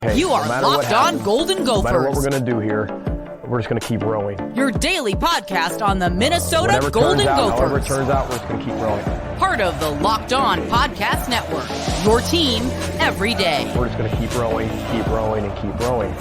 Hey, You are Locked On Golden Gophers. No matter what we're going to do here, we're just going to keep rowing. Your daily podcast on the Minnesota Golden Gophers. However it turns out, we're just going to keep rowing. Part of the Locked On Podcast Network. Your team every day. We're just going to keep rowing, and keep rowing.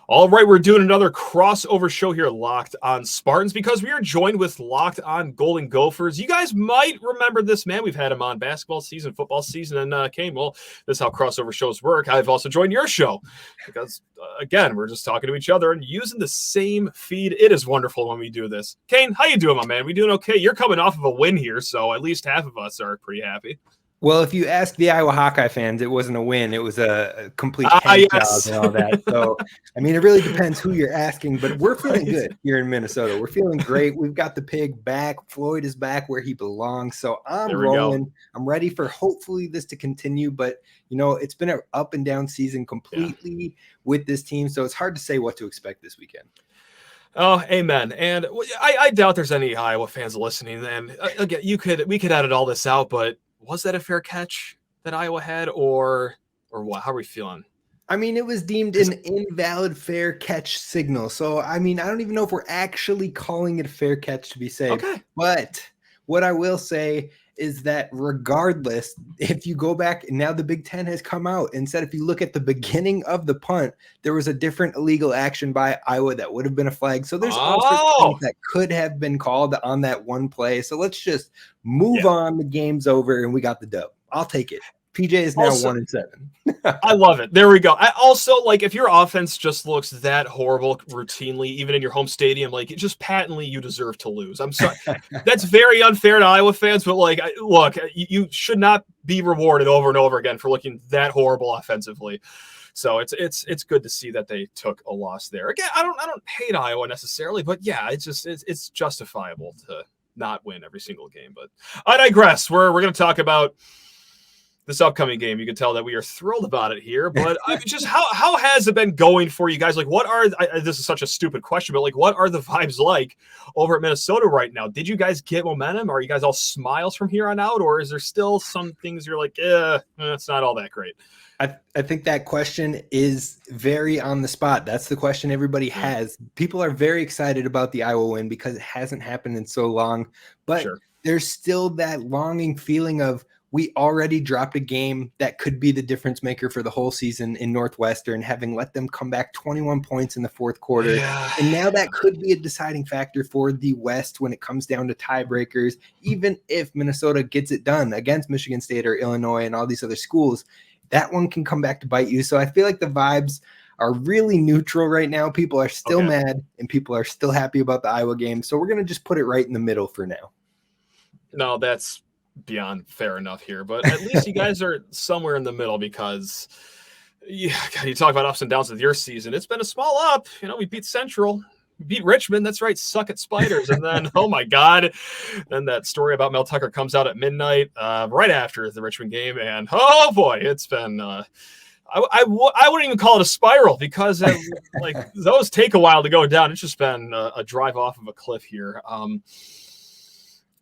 All right, we're doing another crossover show here at Locked On Spartans because we are joined with Locked On Golden Gophers. You guys might remember this man. We've had him on basketball season, football season, and Kane. Well, this is how crossover shows work. I've also joined your show because, again, we're just talking to each other and using the same feed. It is wonderful when we do this. Kane, how you doing, my man? We doing okay? You're coming off of a win here, so at least half of us are pretty happy. Well, if you ask the Iowa Hawkeye fans, it wasn't a win. It was a complete yes. job and all that. So, I mean, it really depends who you're asking, but we're feeling good here in Minnesota. We're feeling great. We've got the pig back. Floyd is back where he belongs. So I'm rolling. Go. I'm ready for hopefully this to continue. But, you know, it's been an up and down season completely with this team. So it's hard to say what to expect this weekend. Oh, amen. And I doubt there's any Iowa fans listening. And again, we could edit all this out, but was that a fair catch that Iowa had, or what? How are we feeling? I mean, it was deemed an invalid fair catch signal. So, I mean, I don't even know if we're actually calling it a fair catch to be safe. Okay. But what I will say is that regardless, if you go back, now the Big Ten has come out and said if you look at the beginning of the punt, there was a different illegal action by Iowa that would have been a flag. So there's all sorts of things that could have been called on that one play. So let's just move on. The game's over and we got the dub. I'll take it. PJ is now 1-7. I love it. There we go. I also, like, if your offense just looks that horrible routinely, even in your home stadium, like, just patently you deserve to lose. I'm sorry. That's very unfair to Iowa fans, but, like, look, you should not be rewarded over and over again for looking that horrible offensively. So it's good to see that they took a loss there. Again, I don't hate Iowa necessarily, but yeah, it's justifiable to not win every single game. But I digress. We're going to talk about this upcoming game. You can tell that we are thrilled about it here, but I mean, just how has it been going for you guys? Like, this is such a stupid question, but like, what are the vibes like over at Minnesota right now? Did you guys get momentum? Are you guys all smiles from here on out? Or is there still some things you're like, it's not all that great? I think that question is very on the spot. That's the question everybody has. People are very excited about the Iowa win because it hasn't happened in so long, but there's still that longing feeling of, we already dropped a game that could be the difference maker for the whole season in Northwestern, having let them come back 21 points in the fourth quarter. Yeah. And now that could be a deciding factor for the West when it comes down to tiebreakers. Even if Minnesota gets it done against Michigan State or Illinois and all these other schools, that one can come back to bite you. So I feel like the vibes are really neutral right now. People are still mad and people are still happy about the Iowa game. So we're going to just put it right in the middle for now. No, that's beyond fair enough here, but at least you guys are somewhere in the middle because you talk about ups and downs with your season. It's been a small up. You know, we beat Central, we beat Richmond. That's right. Suck at Spiders. And then, oh my God. Then that story about Mel Tucker comes out at midnight, right after the Richmond game. And oh boy, it's been, I wouldn't even call it a spiral because like those take a while to go down. It's just been a drive off of a cliff here.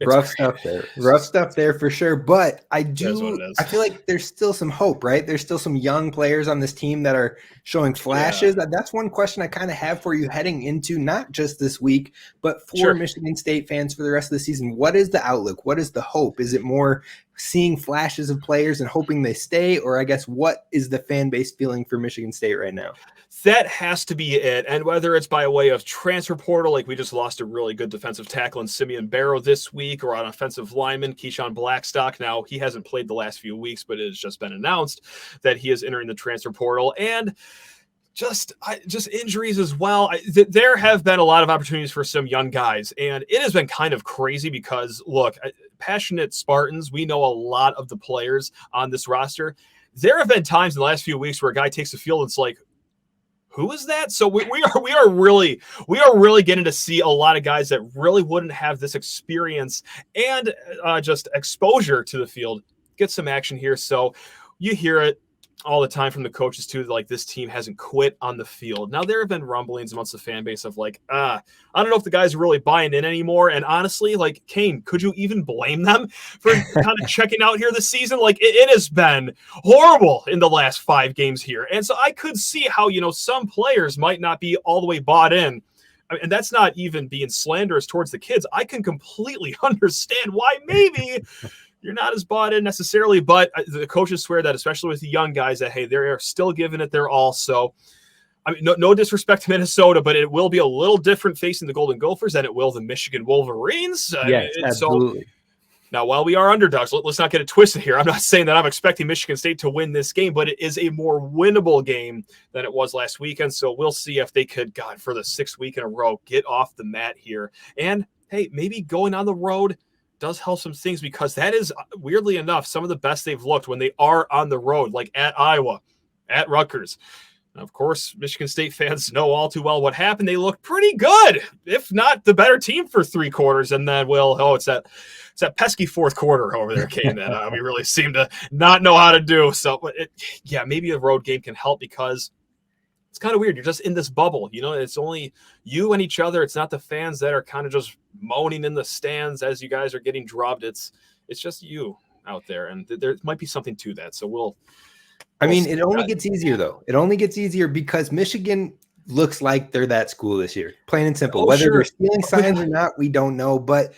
Rough stuff there for sure. But I feel like there's still some hope, right? There's still some young players on this team that are showing flashes. Yeah. That's one question I kind of have for you heading into not just this week, but for Michigan State fans for the rest of the season. What is the outlook? What is the hope? Is it more seeing flashes of players and hoping they stay? Or I guess what is the fan base feeling for Michigan State right now? That has to be it. And whether it's by way of transfer portal, like we just lost a really good defensive tackle in Simeon Barrow this week, or on offensive lineman, Keyshawn Blackstock. Now, he hasn't played the last few weeks, but it has just been announced that he is entering the transfer portal. And just injuries as well. There have been a lot of opportunities for some young guys, and it has been kind of crazy because, look, passionate Spartans, we know a lot of the players on this roster. There have been times in the last few weeks where a guy takes the field and it's like, who is that? So we are really getting to see a lot of guys that really wouldn't have this experience and just exposure to the field get some action here. So you hear it. all the time from the coaches too, like this team hasn't quit on the field. Now there have been rumblings amongst the fan base of like, I don't know if the guys are really buying in anymore. And honestly, like Kane, could you even blame them for kind of checking out here this season? Like it has been horrible in the last 5 games here. And so I could see how, some players might not be all the way bought in. And that's not even being slanderous towards the kids. I can completely understand why maybe you're not as bought in necessarily, but the coaches swear that, especially with the young guys, that, hey, they're still giving it their all. So, I mean, no disrespect to Minnesota, but it will be a little different facing the Golden Gophers than it will the Michigan Wolverines. Yes, absolutely. So, now, while we are underdogs, let's not get it twisted here. I'm not saying that I'm expecting Michigan State to win this game, but it is a more winnable game than it was last weekend. So we'll see if they could, God, for the 6th week in a row, get off the mat here. And, hey, maybe going on the road does help some things, because that is, weirdly enough, some of the best they've looked when they are on the road, like at Iowa, at Rutgers. And of course, Michigan State fans know all too well what happened. They looked pretty good, if not the better team for 3 quarters. And then, it's that pesky 4th quarter over there, Kane, that we really seem to not know how to do. So, maybe a road game can help, because it's kind of weird. You're just in this bubble, it's only you and each other. It's not the fans that are kind of just moaning in the stands as you guys are getting drubbed. It's just you out there, and there might be something to that. So it only gets easier though. It only gets easier because Michigan looks like they're that school this year, plain and simple. Whether they're stealing signs or not, we don't know, but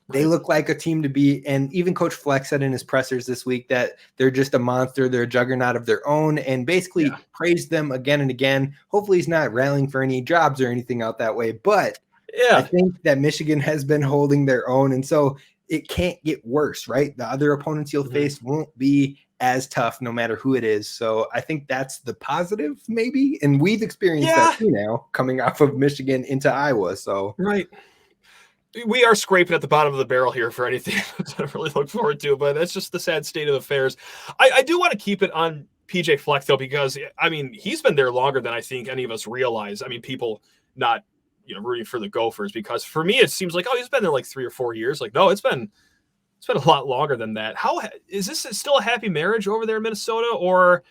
they look like a team to be. And even Coach Fleck said in his pressers this week that they're just a monster. They're a juggernaut of their own, and basically praised them again and again. Hopefully he's not rallying for any jobs or anything out that way. But I think that Michigan has been holding their own. And so it can't get worse, right? The other opponents you'll face won't be as tough no matter who it is. So I think that's the positive maybe. And we've experienced that too now, coming off of Michigan into Iowa. So we are scraping at the bottom of the barrel here for anything to really look forward to, but that's just the sad state of affairs. I do want to keep it on PJ Fleck, though, because, he's been there longer than I think any of us realize. People not, rooting for the Gophers, because for me, it seems like, he's been there like 3 or 4 years. Like, no, it's been a lot longer than that. How is this still a happy marriage over there in Minnesota, or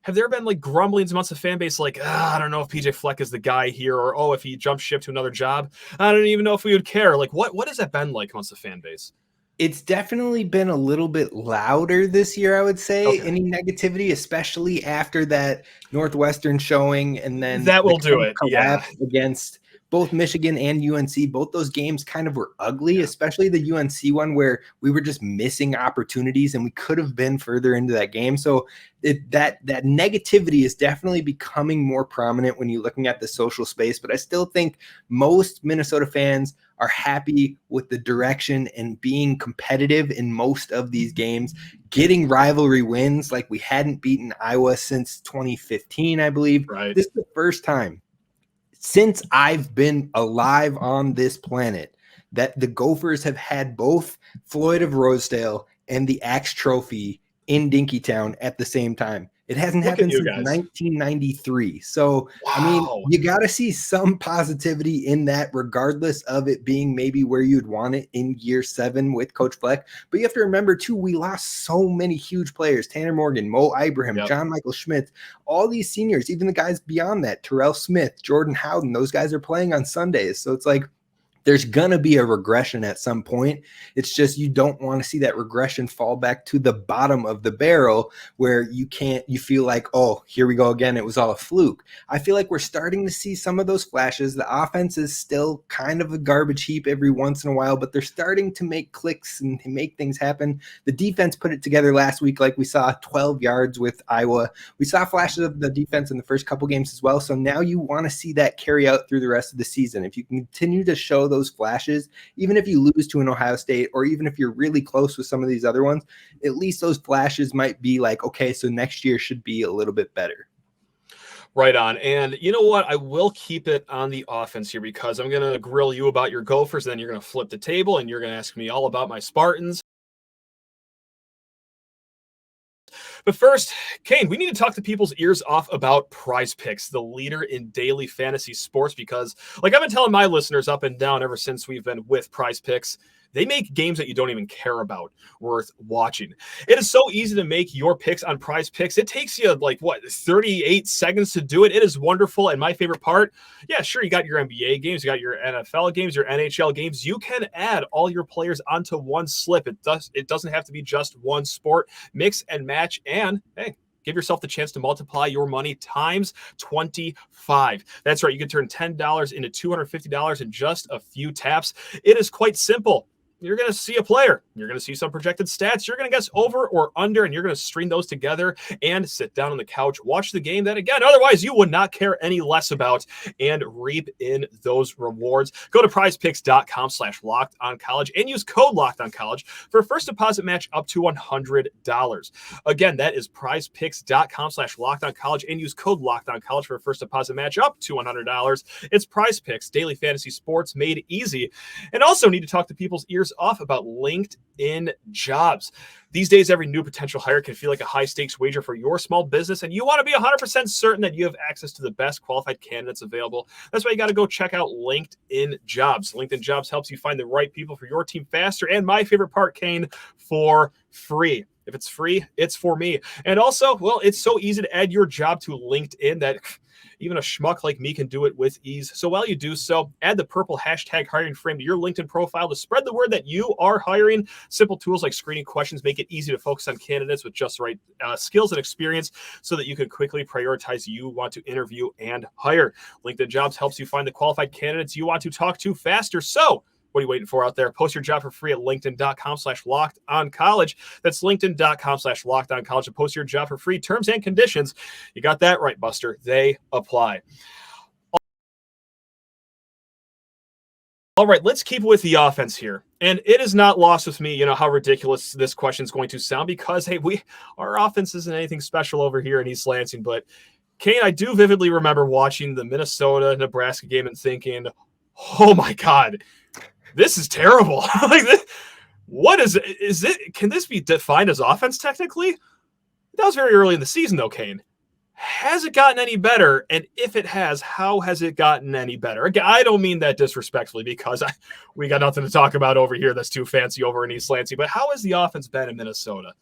have there been like grumblings amongst the fan base, like, I don't know if PJ Fleck is the guy here, or, if he jumps ship to another job, I don't even know if we would care. Like, what has that been like amongst the fan base? It's definitely been a little bit louder this year, I would say. Any negativity, especially after that Northwestern showing, and then that will do it. Against both Michigan and UNC. Both those games kind of were ugly, especially the UNC one, where we were just missing opportunities and we could have been further into that game. So that negativity is definitely becoming more prominent when you're looking at the social space. But I still think most Minnesota fans are happy with the direction and being competitive in most of these games, getting rivalry wins like we hadn't beaten Iowa since 2015, I believe. Right. This is the first time since I've been alive on this planet that the Gophers have had both Floyd of Rosedale and the Axe Trophy in Dinkytown at the same time. It hasn't happened since 1993. So, you got to see some positivity in that, regardless of it being maybe where you'd want it in year 7 with Coach Fleck. But you have to remember, too, we lost so many huge players: Tanner Morgan, Mo Ibrahim, John Michael Schmitz, all these seniors, even the guys beyond that, Terrell Smith, Jordan Howden. Those guys are playing on Sundays. So it's like, there's going to be a regression at some point. It's just you don't want to see that regression fall back to the bottom of the barrel where you feel like, oh, here we go again. It was all a fluke. I feel like we're starting to see some of those flashes. The offense is still kind of a garbage heap every once in a while, but they're starting to make clicks and make things happen. The defense put it together last week, like we saw 12 yards with Iowa. We saw flashes of the defense in the first couple games as well. So now you want to see that carry out through the rest of the season. If you continue to show those flashes, even if you lose to an Ohio State, or even if you're really close with some of these other ones, at least those flashes might be like, okay, so next year should be a little bit better. Right on. And you know what? I will keep it on the offense here, because I'm going to grill you about your Gophers, and then you're going to flip the table and you're going to ask me all about my Spartans. But first, Kane, we need to talk to people's ears off about Prize Picks, the leader in daily fantasy sports, because like I've been telling my listeners up and down ever since we've been with Prize Picks, They make games that you don't even care about worth watching. It is so easy to make your picks on Prize Picks. It takes you 38 seconds to do it. It is wonderful. And my favorite part, yeah, sure, you got your NBA games, you got your NFL games, your NHL games. You can add all your players onto one slip. It doesn't have to be just one sport. Mix and match, and hey, give yourself the chance to multiply your money times 25. That's right. You can turn $10 into $250 in just a few taps. It is quite simple. You're going to see a player. You're going to see some projected stats. You're going to guess over or under, and you're going to string those together and sit down on the couch, watch the game that, again, otherwise you would not care any less about, and reap in those rewards. Go to prizepicks.com/lockedoncollege and use code LOCKEDONCollege for a first deposit match up to $100. Again, that is prizepicks.com/lockedoncollege and use code LOCKEDONCollege for a first deposit match up to $100. It's Prize Picks, daily fantasy sports made easy. And also need to talk to people's ears off about LinkedIn jobs. These days, every new potential hire can feel like a high-stakes wager for your small business, and you want to be 100% certain that you have access to the best qualified candidates available. That's why you got to go check out LinkedIn Jobs. LinkedIn Jobs helps you find the right people for your team faster, and my favorite part, Kane, for free. If it's free, it's for me. And also, well, it's so easy to add your job to LinkedIn that even a schmuck like me can do it with ease. So while you do so, add the purple hashtag hiring frame to your LinkedIn profile to spread the word that you are hiring. Simple tools like screening questions make it easy to focus on candidates with just the right skills and experience so that you can quickly prioritize you want to interview and hire. LinkedIn Jobs helps you find the qualified candidates you want to talk to faster. So what are you waiting for out there? Post your job for free at linkedin.com/lockedoncollege. That's linkedin.com/lockedoncollege to post your job for free. Terms and conditions. You got that right, Buster. They apply. All right, let's keep with the offense here. And it is not lost with me, how ridiculous this question is going to sound because, hey, our offense isn't anything special over here in East Lansing. But, Kane, I do vividly remember watching the Minnesota-Nebraska game and thinking, oh, my God, this is terrible. What is it? Can this be defined as offense technically? That was very early in the season, though, Kane. Has it gotten any better? And if it has, how has it gotten any better? Again, I don't mean that disrespectfully because we got nothing to talk about over here that's too fancy over in East Lansing. But how has the offense been in Minnesota?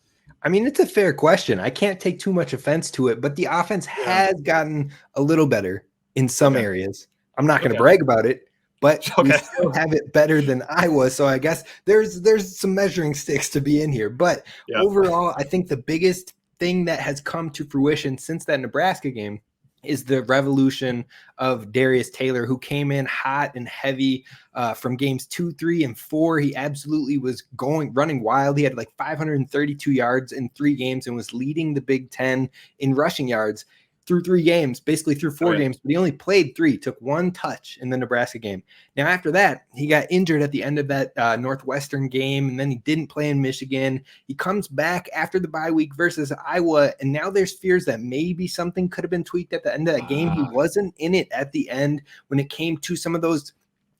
I mean, it's a fair question. I can't take too much offense to it, but the offense has gotten a little better in some areas. I'm not going to brag about it, but we still have it better than Iowa. So I guess there's some measuring sticks to be in here. But overall, I think the biggest thing that has come to fruition since that Nebraska game is the revolution of Darius Taylor, who came in hot and heavy from games 2, 3, and 4. He absolutely was running wild. He had 532 yards in 3 games and was leading the Big Ten in rushing yards through 3 games, basically through 4 games, but he only played 3, took 1 touch in the Nebraska game. Now, after that, he got injured at the end of that Northwestern game, and then he didn't play in Michigan. He comes back after the bye week versus Iowa, and now there's fears that maybe something could have been tweaked at the end of that game. He wasn't in it at the end when it came to some of those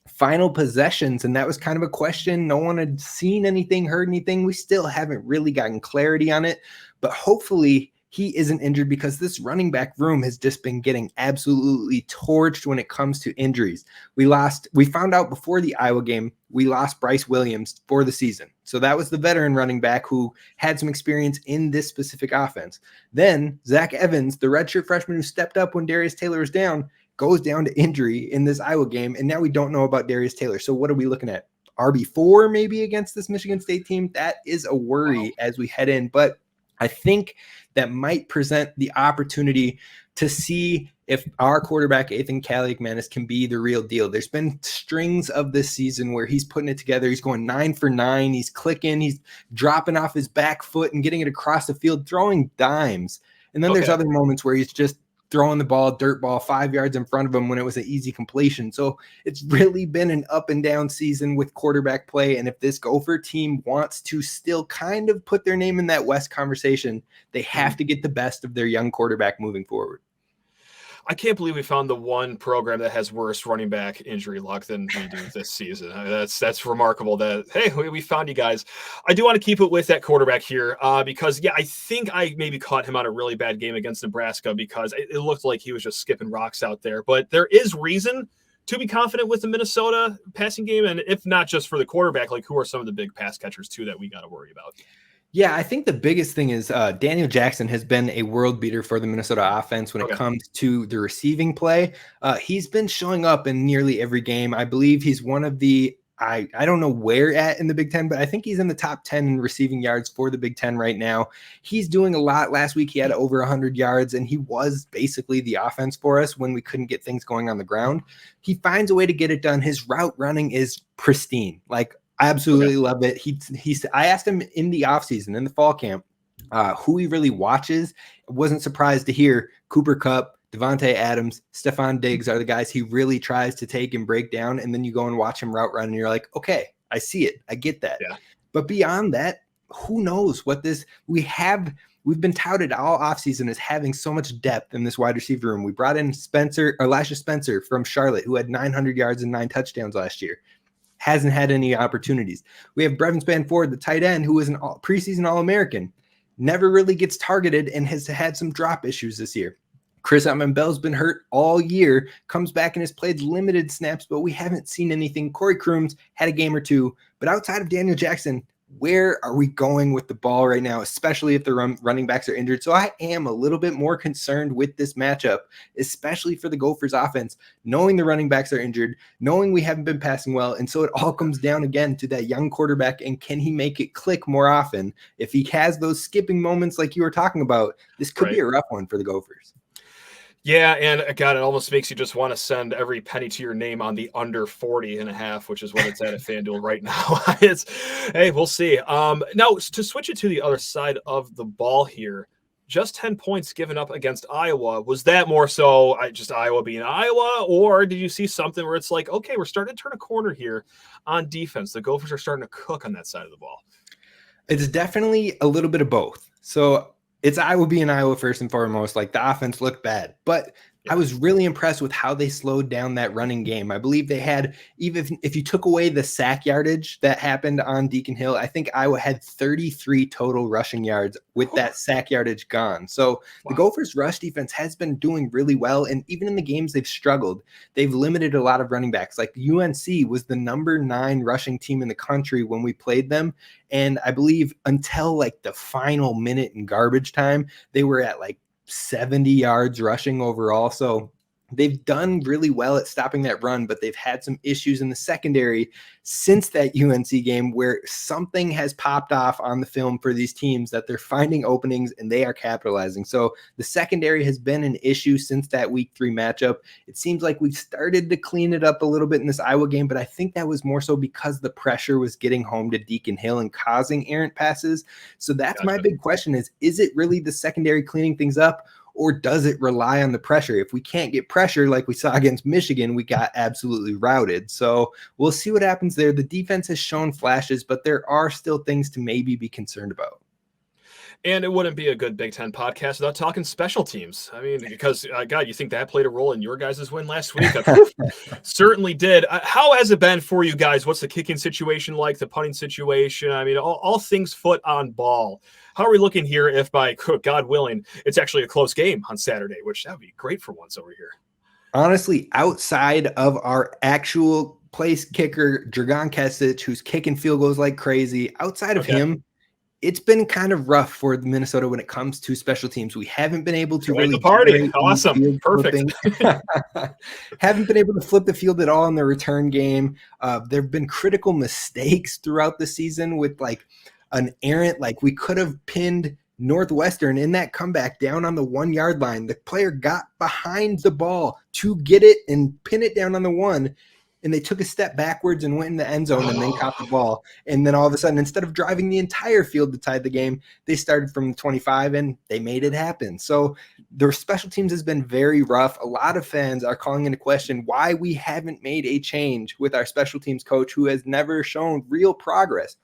final possessions, and that was kind of a question. No one had seen anything, heard anything. We still haven't really gotten clarity on it, but hopefully he isn't injured because this running back room has just been getting absolutely torched when it comes to injuries. We found out before the Iowa game, we lost Bryce Williams for the season. So that was the veteran running back who had some experience in this specific offense. Then Zach Evans, the redshirt freshman who stepped up when Darius Taylor was down, goes down to injury in this Iowa game. And now we don't know about Darius Taylor. So what are we looking at? RB4 maybe against this Michigan State team? That is a worry as we head in. But I think that might present the opportunity to see if our quarterback, Athan Kaliakmanis, can be the real deal. There's been strings of this season where he's putting it together. He's going 9 for 9. He's clicking. He's dropping off his back foot and getting it across the field, throwing dimes. And then there's other moments where he's just throwing the ball, dirt ball, 5 yards in front of him when it was an easy completion. So it's really been an up and down season with quarterback play. And if this Gopher team wants to still kind of put their name in that West conversation, they have to get the best of their young quarterback moving forward. I can't believe we found the one program that has worse running back injury luck than we do this season. I mean, that's remarkable that, hey, we found you guys. I do want to keep it with that quarterback here because, I think I maybe caught him on a really bad game against Nebraska because it looked like he was just skipping rocks out there. But there is reason to be confident with the Minnesota passing game? And if not just for the quarterback, like who are some of the big pass catchers too that we got to worry about? Yeah, I think the biggest thing is Daniel Jackson has been a world beater for the Minnesota offense when it comes to the receiving play. He's been showing up in nearly every game. I believe he's one of the I don't know where at in the Big Ten, but I think he's in the top 10 in receiving yards for the Big Ten right now. He's doing a lot. Last week, he had over 100 yards, and he was basically the offense for us when we couldn't get things going on the ground. He finds a way to get it done. His route running is pristine. Like, I absolutely love it. I asked him in the offseason, in the fall camp, who he really watches. I wasn't surprised to hear Cooper Kupp, Devontae Adams, Stephon Diggs are the guys he really tries to take and break down. And then you go and watch him route run and you're like, okay, I see it. I get that. Yeah. But beyond that, who knows what we've been touted all offseason as having so much depth in this wide receiver room. We brought in Elijah Spencer from Charlotte, who had 900 yards and 9 touchdowns last year. Hasn't had any opportunities. We have Tristyn Spann-Ford, the tight end, who was an preseason All-American. Never really gets targeted and has had some drop issues this year. Chris Bell's been hurt all year, comes back and has played limited snaps, but we haven't seen anything. Corey Crooms had a game or two, but outside of Daniel Jackson, where are we going with the ball right now, especially if the running backs are injured? So I am a little bit more concerned with this matchup, especially for the Gophers offense, knowing the running backs are injured, knowing we haven't been passing well. And so it all comes down again to that young quarterback, and can he make it click more often? If he has those skipping moments like you were talking about, this could be a rough one for the Gophers. Yeah, and God, it almost makes you just want to send every penny to your name on the under 40.5, which is what it's at FanDuel right now. Hey, we'll see. Now, to switch it to the other side of the ball here, just 10 points given up against Iowa. Was that more so just Iowa being Iowa, or did you see something where it's like, okay, we're starting to turn a corner here on defense? The Gophers are starting to cook on that side of the ball. It's definitely a little bit of both. So it's Iowa being Iowa first and foremost. Like, the offense looked bad, but I was really impressed with how they slowed down that running game. I believe they had, even if you took away the sack yardage that happened on Deacon Hill, I think Iowa had 33 total rushing yards with that sack yardage gone. So the Gophers' rush defense has been doing really well. And even in the games they've struggled, they've limited a lot of running backs. Like, UNC was the number 9 rushing team in the country when we played them. And I believe until like the final minute in garbage time, they were at like 70 yards rushing overall. So they've done really well at stopping that run, but they've had some issues in the secondary since that UNC game where something has popped off on the film for these teams that they're finding openings and they are capitalizing. So the secondary has been an issue since that week 3 matchup. It seems like we've started to clean it up a little bit in this Iowa game, but I think that was more so because the pressure was getting home to Deacon Hill and causing errant passes. So that's my big question is it really the secondary cleaning things up? Or does it rely on the pressure? If we can't get pressure like we saw against Michigan, we got absolutely routed. So we'll see what happens there. The defense has shown flashes, but there are still things to maybe be concerned about. And it wouldn't be a good Big Ten podcast without talking special teams. I mean, because, God, you think that played a role in your guys' win last week? Certainly did. How has it been for you guys? What's the kicking situation like, the punting situation? I mean, all things foot on ball. How are we looking here if, by God willing, it's actually a close game on Saturday, which that would be great for once over here? Honestly, outside of our actual place kicker, Dragan Kesich, who's kicking field goals like crazy, outside of him, it's been kind of rough for Minnesota when it comes to special teams. We haven't been able to really party. Awesome. Perfect. Haven't been able to flip the field at all in the return game. There have been critical mistakes throughout the season with like an errant, like we could have pinned Northwestern in that comeback down on the 1 yard line. The player got behind the ball to get it and pin it down on the 1. And they took a step backwards and went in the end zone and then caught the ball. And then all of a sudden, instead of driving the entire field to tie the game, they started from the 25 and they made it happen. So their special teams has been very rough. A lot of fans are calling into question why we haven't made a change with our special teams coach who has never shown real progress.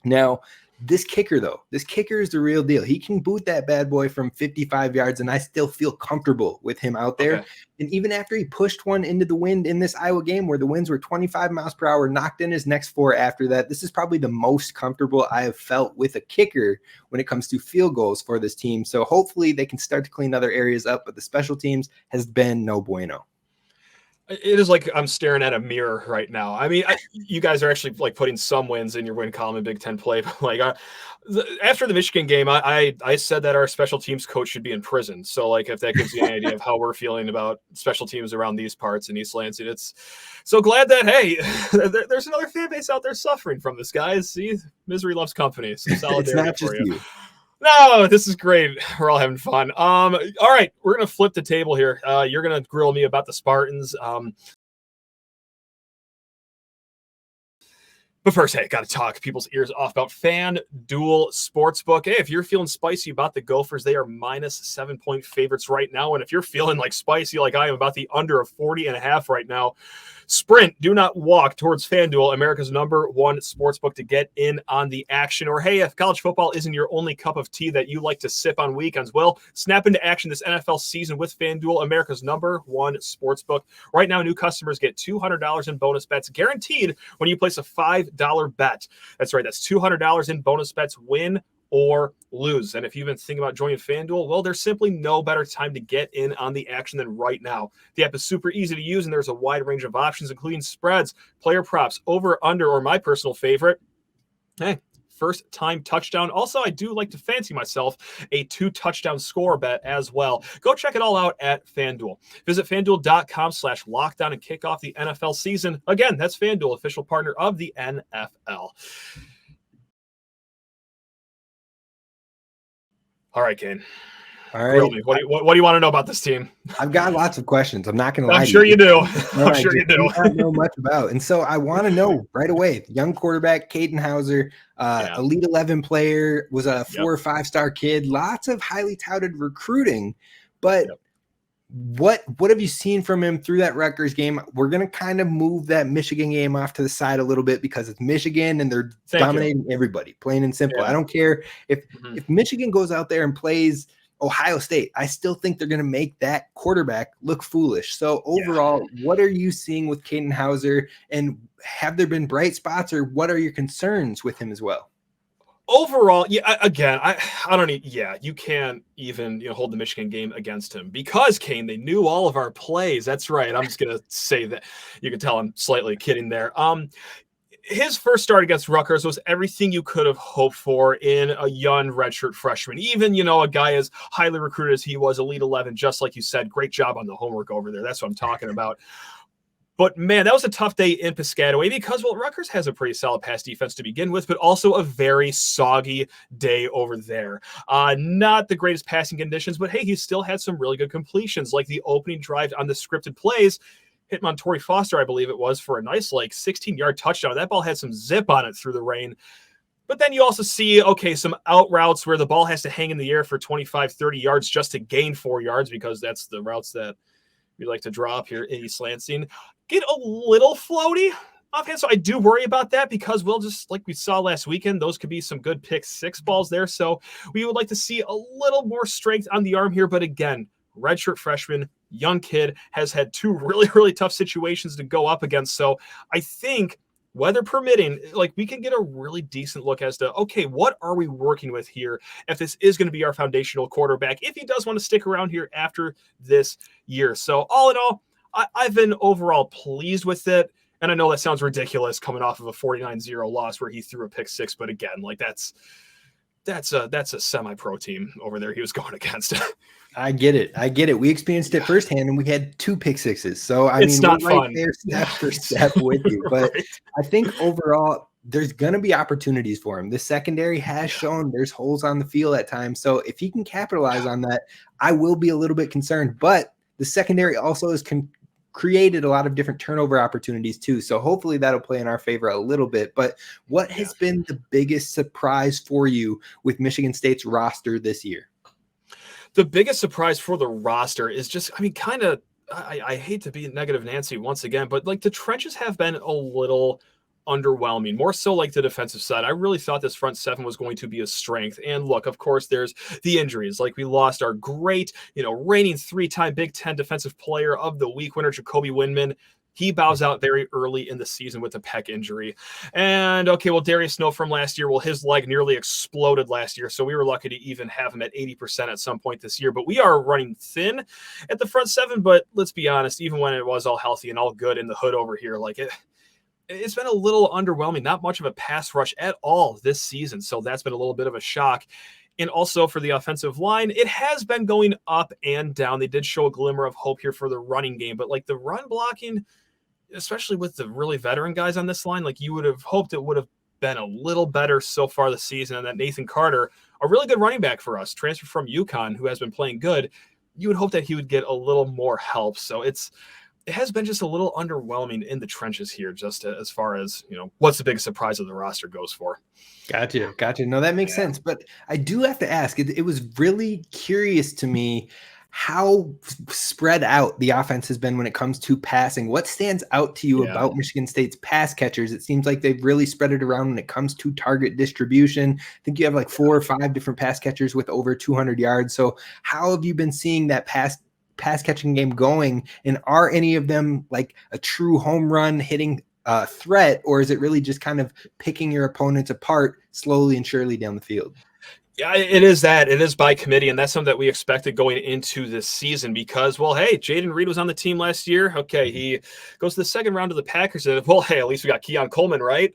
Now, this kicker is the real deal. He can boot that bad boy from 55 yards, and I still feel comfortable with him out there. Okay. And even after he pushed one into the wind in this Iowa game where the winds were 25 miles per hour, knocked in his next 4 after that, this is probably the most comfortable I have felt with a kicker when it comes to field goals for this team. So hopefully they can start to clean other areas up, but the special teams has been no bueno. It is like I'm staring at a mirror right now. I mean, you guys are actually like putting some wins in your win column in Big Ten play. But like after the Michigan game, I said that our special teams coach should be in prison. So like if that gives you an idea of how we're feeling about special teams around these parts in East Lansing, it's so glad that, hey, there's another fan base out there suffering from this, guys. See, misery loves company. So solidarity it's not just for you. you. No, this is great. We're all having fun. All right, we're gonna flip the table here. You're gonna grill me about the Spartans. But first, hey, got to talk people's ears off about FanDuel Sportsbook. Hey, if you're feeling spicy about the Gophers, they are minus 7-point favorites right now. And if you're feeling like spicy like I am about the under of 40.5 right now, sprint, do not walk towards FanDuel, America's #1 sportsbook, to get in on the action. Or hey, if college football isn't your only cup of tea that you like to sip on weekends, well, snap into action this NFL season with FanDuel, America's #1 sportsbook. Right now, new customers get $200 in bonus bets guaranteed when you place a $5 bet. That's right, that's $200 in bonus bets, win or lose. And if you've been thinking about joining FanDuel, well, there's simply no better time to get in on the action than right now. The app is super easy to use, and there's a wide range of options, including spreads, player props, over, under, or my personal favorite, hey, first time touchdown. Also, I do like to fancy myself a 2-touchdown score bet as well. Go check it all out at FanDuel. Visit FanDuel.com/lockedon and kick off the NFL season. Again, that's FanDuel, official partner of the NFL. All right, Kane. All right. What do you want to know about this team? I've got lots of questions. I'm not going to lie. I'm sure you do. I'm sure you do. I don't know much about. And so I want to know right away, young quarterback, Katin, Elite 11 player, was a 4 or 5-star kid, lots of highly touted recruiting. But what have you seen from him through that Rutgers game? We're going to kind of move that Michigan game off to the side a little bit because it's Michigan and they're dominating everybody, plain and simple. I don't care if Michigan goes out there and plays Ohio State. I still think they're going to make that quarterback look foolish. So overall, what are you seeing with Katin Houser, and have there been bright spots, or what are your concerns with him as well? Overall, I don't need, you can't even hold the Michigan game against him because, Kane, they knew all of our plays. That's right. I'm just going to say that. You can tell I'm slightly kidding there. His first start against Rutgers was everything you could have hoped for in a young redshirt freshman. Even, a guy as highly recruited as he was, Elite 11, just like you said, great job on the homework over there. That's what I'm talking about. But, man, that was a tough day in Piscataway because, well, Rutgers has a pretty solid pass defense to begin with, but also a very soggy day over there. Not the greatest passing conditions, but, hey, he still had some really good completions, like the opening drive on the scripted plays. Hit Montori Foster, I believe it was, for a nice 16-yard touchdown. That ball had some zip on it through the rain. But then you also see, some out routes where the ball has to hang in the air for 25, 30 yards just to gain 4 yards, because that's the routes that we like to draw up here in East Lansing. Get a little floaty offhand. So I do worry about that because, well, just like we saw last weekend, those could be some good pick 6 balls there. So we would like to see a little more strength on the arm here. But again, redshirt freshman, young kid, has had 2 really, really tough situations to go up against. So I think, weather permitting, we can get a really decent look as to, what are we working with here if this is going to be our foundational quarterback, if he does want to stick around here after this year. So all in all, I've been overall pleased with it. And I know that sounds ridiculous coming off of a 49-0 loss where he threw a pick 6, but again, that's a semi-pro team over there he was going against. I get it. We experienced it firsthand, and we had 2 pick 6s. So it's not we're right fun. there step for step with you. But right. I think overall, there's going to be opportunities for him. The secondary has shown there's holes on the field at times. So if he can capitalize on that, I will be a little bit concerned. But the secondary also has created a lot of different turnover opportunities too. So hopefully that'll play in our favor a little bit. But what has been the biggest surprise for you with Michigan State's roster this year? The biggest surprise for the roster is just, I hate to be negative Nancy once again, but the trenches have been a little underwhelming, more so the defensive side. I really thought this front 7 was going to be a strength. And look, of course, there's the injuries. We lost our great, reigning 3-time Big Ten Defensive Player of the Week winner, Jacoby Windman. He bows out very early in the season with a pec injury. And okay, well, Darius Snow from last year, well, his leg nearly exploded last year, so we were lucky to even have him at 80% at some point this year. But we are running thin at the front seven, but let's be honest, even when it was all healthy and all good in the hood over here, like it's been a little underwhelming, not much of a pass rush at all this season. So that's been a little bit of a shock. And also for the offensive line, it has been going up and down. They did show a glimmer of hope here for the running game, but like the run blocking, especially with the really veteran guys on this line, like you would have hoped it would have been a little better so far this season. And that Nathan Carter, a really good running back for us, transferred from UConn, who has been playing good, you would hope that he would get a little more help. So it has been just a little underwhelming in the trenches here, just as far as, what's the biggest surprise of the roster goes for. Gotcha. No, that makes sense. But I do have to ask, it was really curious to me how spread out the offense has been when it comes to passing. What stands out to you about Michigan State's pass catchers? It seems like they've really spread it around when it comes to target distribution. I think you have like 4 or 5 different pass catchers with over 200 yards. So how have you been seeing that pass catching game going? And are any of them like a true home run hitting threat, or is it really just kind of picking your opponents apart slowly and surely down the field? Yeah, it is that. It is by committee, and that's something that we expected going into this season because, well, hey, Jaden Reed was on the team last year. Okay, he goes to the second round of the Packers, and, well, hey, at least we got Keon Coleman, right?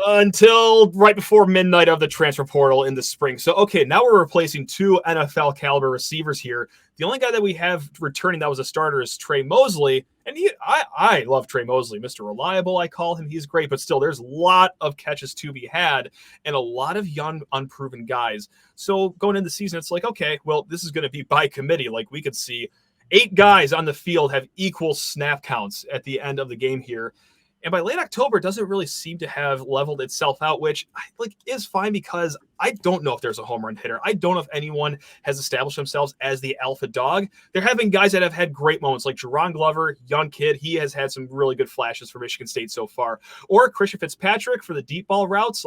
Until right before midnight of the transfer portal in the spring. So, okay, now we're replacing 2 NFL caliber receivers here. The only guy that we have returning that was a starter is Trey Mosley. And I love Trey Mosley, Mr. Reliable, I call him. He's great, but still there's a lot of catches to be had and a lot of young, unproven guys. So going into the season, it's like, okay, well, this is going to be by committee. Like we could see 8 guys on the field have equal snap counts at the end of the game here. And by late October, it doesn't really seem to have leveled itself out, which is fine because I don't know if there's a home run hitter. I don't know if anyone has established themselves as the alpha dog. They're having guys that have had great moments like Jerron Glover, young kid. He has had some really good flashes for Michigan State so far. Or Christian Fitzpatrick for the deep ball routes.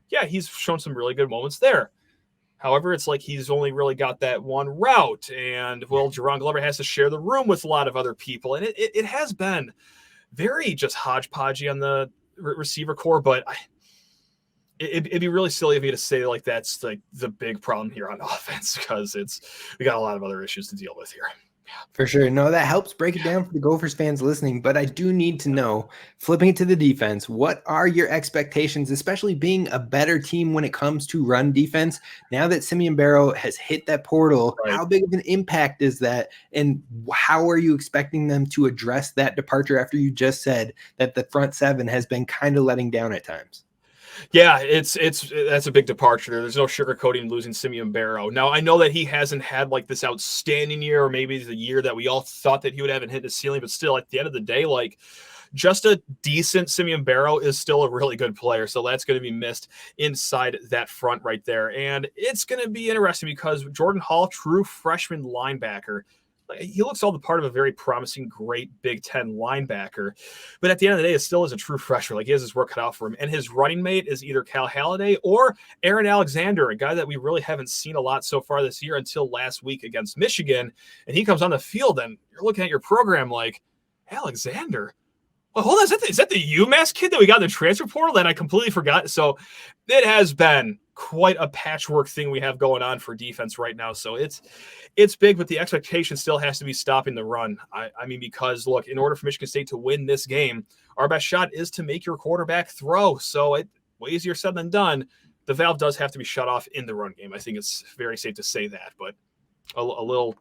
He's shown some really good moments there. However, it's like he's only really got that one route. And, well, Jerron Glover has to share the room with a lot of other people. And it has been very just hodgepodgey on the receiver core, but it'd be really silly of me to say like that's like the big problem here on offense because we got a lot of other issues to deal with here. For sure. No, that helps break it down for the Gophers fans listening, but I do need to know, flipping it to the defense, what are your expectations, especially being a better team when it comes to run defense? Now that Simeon Barrow has hit that portal, right, how big of an impact is that? And how are you expecting them to address that departure after you just said that the front seven has been kind of letting down at times? Yeah, that's a big departure. There's no sugarcoating losing Simeon Barrow. Now, I know that he hasn't had like this outstanding year, or maybe the year that we all thought that he would have and hit his ceiling, but still at the end of the day, like just a decent Simeon Barrow is still a really good player. So that's going to be missed inside that front right there. And it's going to be interesting because Jordan Hall, true freshman linebacker, he looks all the part of a very promising, great Big Ten linebacker. But at the end of the day, it still is a true freshman. Like he has his work cut out for him. And his running mate is either Cal Halliday or Aaron Alexander, a guy that we really haven't seen a lot so far this year until last week against Michigan. And he comes on the field and you're looking at your program like, Alexander? Well, hold on. Is that the UMass kid that we got in the transfer portal that I completely forgot? So it has been quite a patchwork thing we have going on for defense right now. So it's big, but the expectation still has to be stopping the run. I mean, because look, in order for Michigan State to win this game, our best shot is to make your quarterback throw. So it's way easier said than done. The valve does have to be shut off in the run game. I think it's very safe to say that, but a little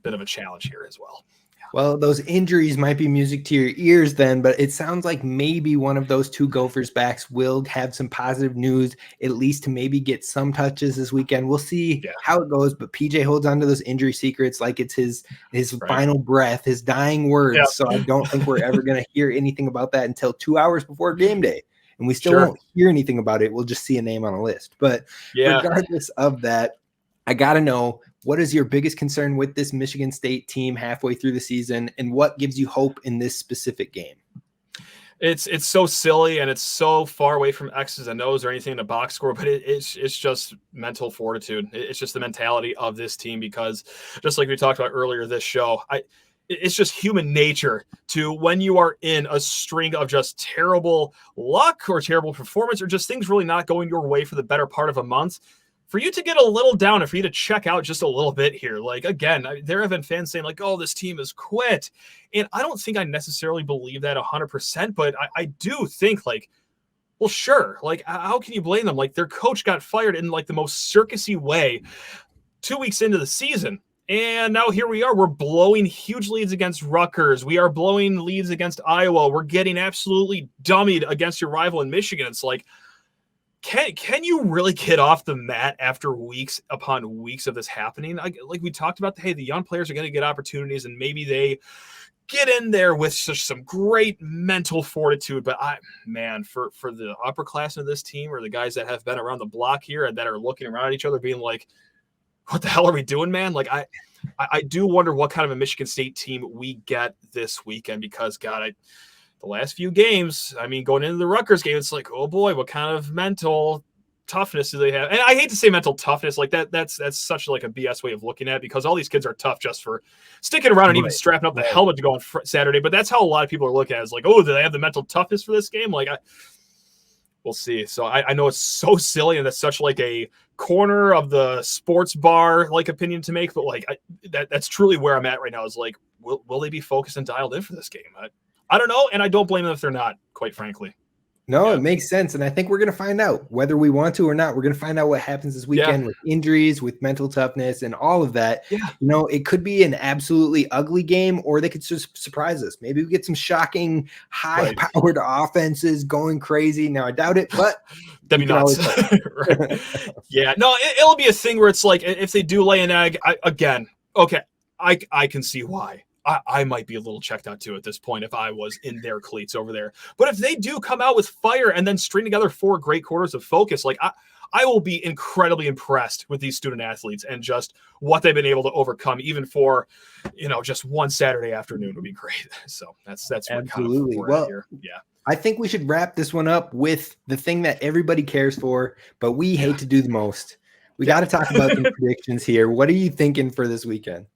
bit of a challenge here as well. Well, those injuries might be music to your ears then, but it sounds like maybe one of those 2 Gophers backs will have some positive news, at least to maybe get some touches this weekend. We'll see how it goes, but PJ holds on to those injury secrets like it's his right, final breath, his dying words. Yep. So I don't think we're ever going to hear anything about that until 2 hours before game day. And we still won't hear anything about it. We'll just see a name on a list. But regardless of that, I got to know, what is your biggest concern with this Michigan State team halfway through the season, and what gives you hope in this specific game? It's so silly, and it's so far away from X's and O's or anything in a box score, but it's just mental fortitude. It's just the mentality of this team because just like we talked about earlier this show, it's just human nature to, when you are in a string of just terrible luck or terrible performance or just things really not going your way for the better part of a month, for you to get a little down and for you to check out just a little bit here. Like, again, there have been fans saying like, oh, this team has quit. And I don't think I necessarily believe that 100%, but I do think like, well, sure. Like, how can you blame them? Like, their coach got fired in like the most circusy way 2 weeks into the season. And now here we are. We're blowing huge leads against Rutgers. We are blowing leads against Iowa. We're getting absolutely dummied against your rival in Michigan. It's like, can you really get off the mat after weeks upon weeks of this happening? Like we talked about, hey, the young players are going to get opportunities and maybe they get in there with some great mental fortitude. But for the upperclassmen of this team or the guys that have been around the block here and that are looking around at each other being like, what the hell are we doing, man? Like, I do wonder what kind of a Michigan State team we get this weekend because, God, the last few games, I mean, going into the Rutgers game, it's like, oh boy, what kind of mental toughness do they have? And I hate to say mental toughness like that. That's such like a BS way of looking at it because all these kids are tough just for sticking around and even strapping up the helmet to go on Saturday. But that's how a lot of people are looking at it. It's like, oh, do they have the mental toughness for this game? Like, we'll see. So I know it's so silly and that's such like a corner of the sports bar like opinion to make, but like that's truly where I'm at right now is like, will they be focused and dialed in for this game? I don't know, and I don't blame them if they're not, quite frankly. No, it makes sense. And I think we're going to find out whether we want to or not. We're going to find out what happens this weekend with injuries, with mental toughness and all of that. Yeah. You know, it could be an absolutely ugly game or they could just surprise us. Maybe we get some shocking high-powered offenses going crazy. Now, I doubt it, but that'd be nuts. Right. Yeah. No, it'll be a thing where it's like if they do lay an egg, I can see why. I might be a little checked out too at this point if I was in their cleats over there. But if they do come out with fire and then string together 4 great quarters of focus, like I will be incredibly impressed with these student athletes and just what they've been able to overcome, even for, just one Saturday afternoon would be great. So that's absolutely. Kind of well, here. Yeah. I think we should wrap this one up with the thing that everybody cares for, but we hate to do the most. We got to talk about some predictions here. What are you thinking for this weekend?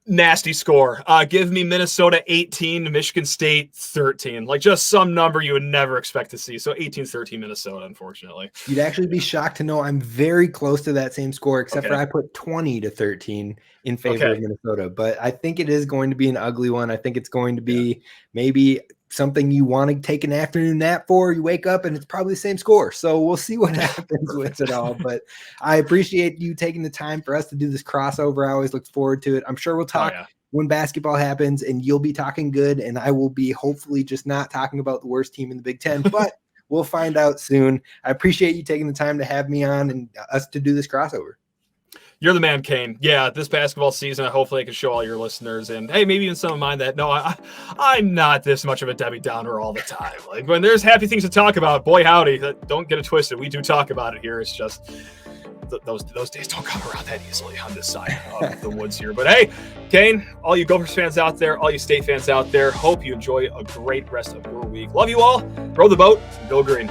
Nasty score. Give me Minnesota 18, Michigan State 13. Like just some number you would never expect to see. So 18-13 Minnesota, unfortunately. You'd actually be shocked to know I'm very close to that same score, except for I put 20-13 in favor of Minnesota. But I think it is going to be an ugly one. I think it's going to be maybe something you want to take an afternoon nap for. You wake up and it's probably the same score. So we'll see what happens with it all. But I appreciate you taking the time for us to do this crossover. I always look forward to it. I'm sure we'll talk when basketball happens and you'll be talking good and I will be hopefully just not talking about the worst team in the Big Ten, but we'll find out soon. I appreciate you taking the time to have me on and us to do this crossover. You're the man, Kane. Yeah, this basketball season, hopefully I can show all your listeners and, hey, maybe even some of mine that, no, I'm not this much of a Debbie Downer all the time. Like, when there's happy things to talk about, boy, howdy, don't get it twisted. We do talk about it here. It's just those days don't come around that easily on this side of the woods here. But, hey, Kane, all you Gophers fans out there, all you State fans out there, hope you enjoy a great rest of your week. Love you all. Row the boat. Go green.